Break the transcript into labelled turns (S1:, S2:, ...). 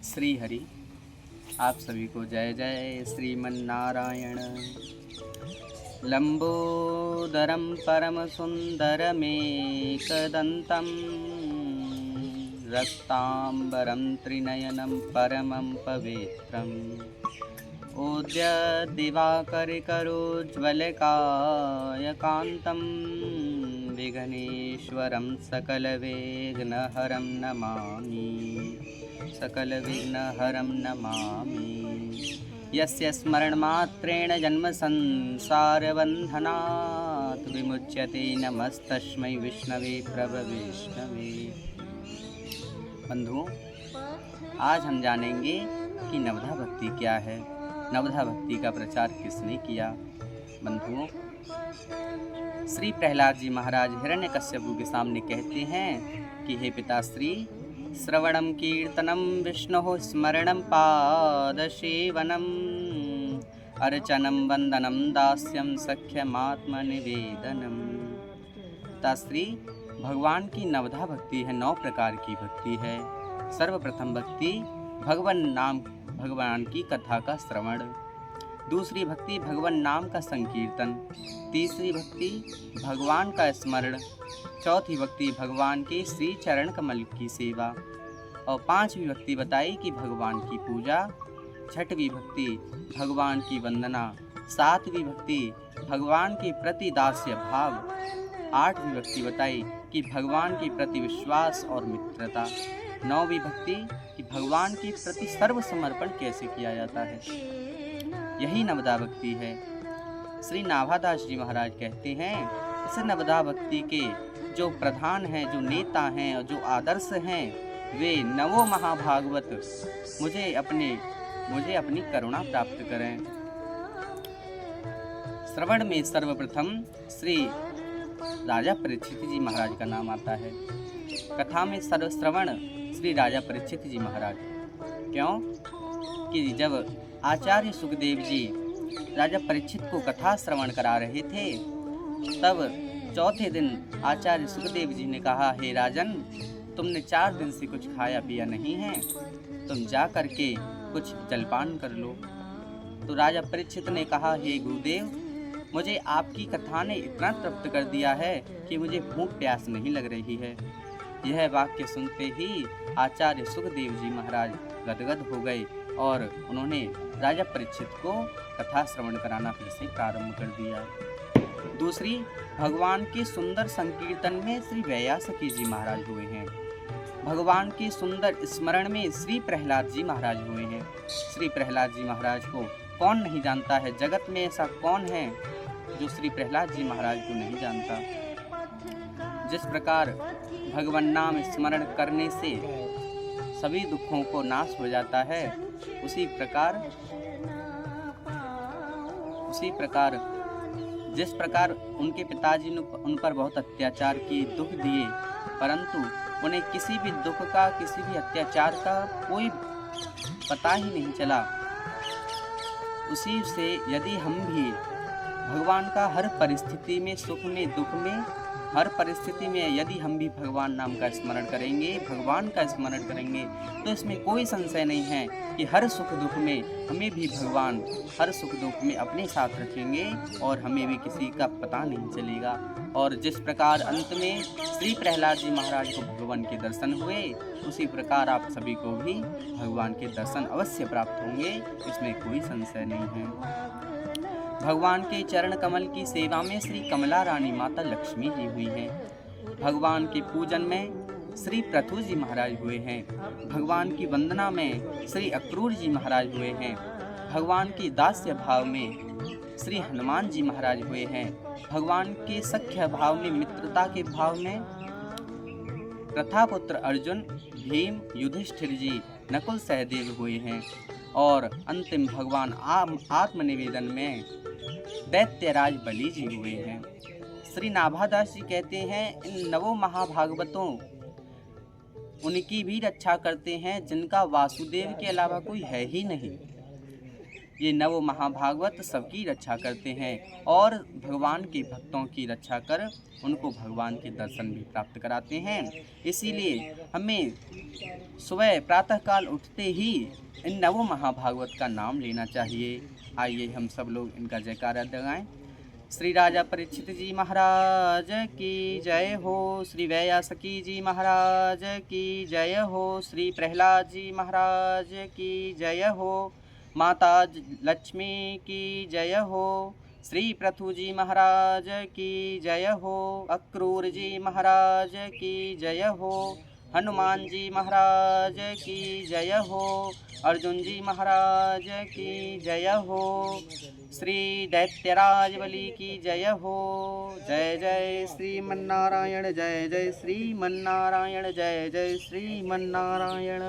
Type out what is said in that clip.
S1: श्री हरि। आप सभी को जय जय श्रीमन्नारायण। लंबोदरम परम सुंदरमेकदंतम रक्तांबरम त्रिनयनम परमं पवित्रम उद्य दिवाकरकरोज्ज्वलकायकान्तं विघ्नेश्वरं सकलविघ्नहरं नमामि। सकलविघ्नहरं नमामि। यस्य स्मरणमात्रेण जन्मसंसारबन्धनात् विमुच्यते नमस्तस्मै विष्णवे प्रभविष्णवे। बंधुओं, आज हम जानेंगे कि नवधा भक्ति क्या है, नवधा भक्ति का प्रचार किसने किया। बंधुओं, श्री प्रहलाद जी महाराज हिरण्यकश्यपु के सामने कहते हैं कि हे पिताश्री, श्रवणम कीर्तनम विष्णोः स्मरणम पादसेवनम अर्चनम वंदनम दास्यम सख्यमात्मनिवेदनम। पिताश्री, भगवान की नवधा भक्ति है, 9 प्रकार की भक्ति है। सर्वप्रथम भक्ति भगवान की कथा का श्रवण। दूसरी भक्ति भगवान नाम का संकीर्तन। तीसरी भक्ति भगवान का स्मरण। चौथी भक्ति भगवान के श्री चरण कमल की सेवा। और 5वीं भक्ति बताई कि भगवान की पूजा। 6वीं भक्ति भगवान की वंदना। 7वीं भक्ति भगवान के प्रति दास्य भाव। 8वीं भक्ति बताई कि भगवान के प्रति विश्वास और मित्रता। 9वीं भक्ति कि भगवान के प्रति सर्व समर्पण कैसे किया जाता है। यही नवधा भक्ति है। श्री नाभादास जी महाराज कहते हैं, इस नवधा भक्ति के जो प्रधान हैं, जो नेता हैं और जो आदर्श हैं, वे नवो महाभागवत मुझे अपनी करुणा प्राप्त करें। श्रवण में सर्वप्रथम श्री राजा परीक्षित जी महाराज का नाम आता है। कथा में सर्वश्रवण श्री राजा परीक्षित जी महाराज। क्यों कि जब आचार्य सुखदेव जी राजा परीक्षित को कथा श्रवण करा रहे थे, तब चौथे दिन आचार्य सुखदेव जी ने कहा, हे राजन, तुमने 4 दिन से कुछ खाया पिया नहीं है, तुम जा करके कुछ जलपान कर लो। तो राजा परीक्षित ने कहा, हे गुरुदेव, मुझे आपकी कथा ने इतना तृप्त कर दिया है कि मुझे भूख प्यास नहीं लग रही है। यह वाक्य सुनते ही आचार्य सुखदेव जी महाराज गदगद हो गए और उन्होंने राजा परीक्षित को कथा श्रवण कराना फिर से प्रारंभ कर दिया। दूसरी, भगवान के सुंदर संकीर्तन में श्री व्यासकी जी महाराज हुए हैं। भगवान के सुंदर स्मरण में श्री प्रहलाद जी महाराज हुए हैं। श्री प्रहलाद जी महाराज को कौन नहीं जानता है। जगत में ऐसा कौन है जो श्री प्रहलाद जी महाराज को नहीं जानता। जिस प्रकार भगवान नाम स्मरण करने से सभी दुखों को नाश हो जाता है, उसी प्रकार जिस प्रकार उनके पिताजी ने उन पर बहुत अत्याचार किए, दुख दिए, परंतु उन्हें किसी भी दुख का, किसी भी अत्याचार का कोई पता ही नहीं चला। उसी से यदि हम भी भगवान का हर परिस्थिति में, सुख में, दुख में, हर परिस्थिति में यदि हम भी भगवान नाम का स्मरण करेंगे, भगवान का स्मरण करेंगे, तो इसमें कोई संशय नहीं है कि हर सुख दुख में हमें भी भगवान हर सुख दुख में अपने साथ रखेंगे और हमें भी किसी का पता नहीं चलेगा। और जिस प्रकार अंत में श्री प्रहलाद जी महाराज को भगवान के दर्शन हुए, उसी प्रकार आप सभी को भी भगवान के दर्शन अवश्य प्राप्त होंगे, इसमें कोई संशय नहीं है। भगवान के चरण कमल की सेवा में श्री कमला रानी माता लक्ष्मी जी हुई हैं। भगवान के पूजन में श्री पृथु जी महाराज हुए हैं। भगवान की वंदना में श्री अक्रूर जी महाराज हुए हैं। भगवान के दास्य भाव में श्री हनुमान जी महाराज हुए हैं। भगवान के सख्य भाव में, मित्रता के भाव में प्रथापुत्र अर्जुन, भीम, युधिष्ठिर जी, नकुल सहदेव हुए हैं। और अंतिम भगवान आत्मनिवेदन में दैत्यराज बलि जी हुए हैं। श्री नाभादास जी कहते हैं, इन नवों महाभागवतों उनकी भी रक्षा करते हैं जिनका वासुदेव के अलावा कोई है ही नहीं। ये नव महाभागवत सबकी रक्षा करते हैं और भगवान के भक्तों की रक्षा कर उनको भगवान के दर्शन भी प्राप्त कराते हैं। इसीलिए हमें सुबह प्रातःकाल उठते ही इन नवों महाभागवत का नाम लेना चाहिए। आइए हम सब लोग इनका जयकारा लगाएं। श्री राजा परीक्षित जी महाराज की जय हो। श्री व्यासकी जी महाराज की जय हो। श्री प्रहलाद जी महाराज की जय हो। माता लक्ष्मी की जय हो। श्री पृथु जी महाराज की जय हो। अक्रूर जी महाराज की जय हो। हनुमान जी महाराज की जय हो। अर्जुन जी महाराज की जय हो। श्री दैत्यराज बलि की जय हो। जय जय श्रीमन्नारायण, जय जय श्रीमन्नारायण, जय जय श्रीमन्नारायण।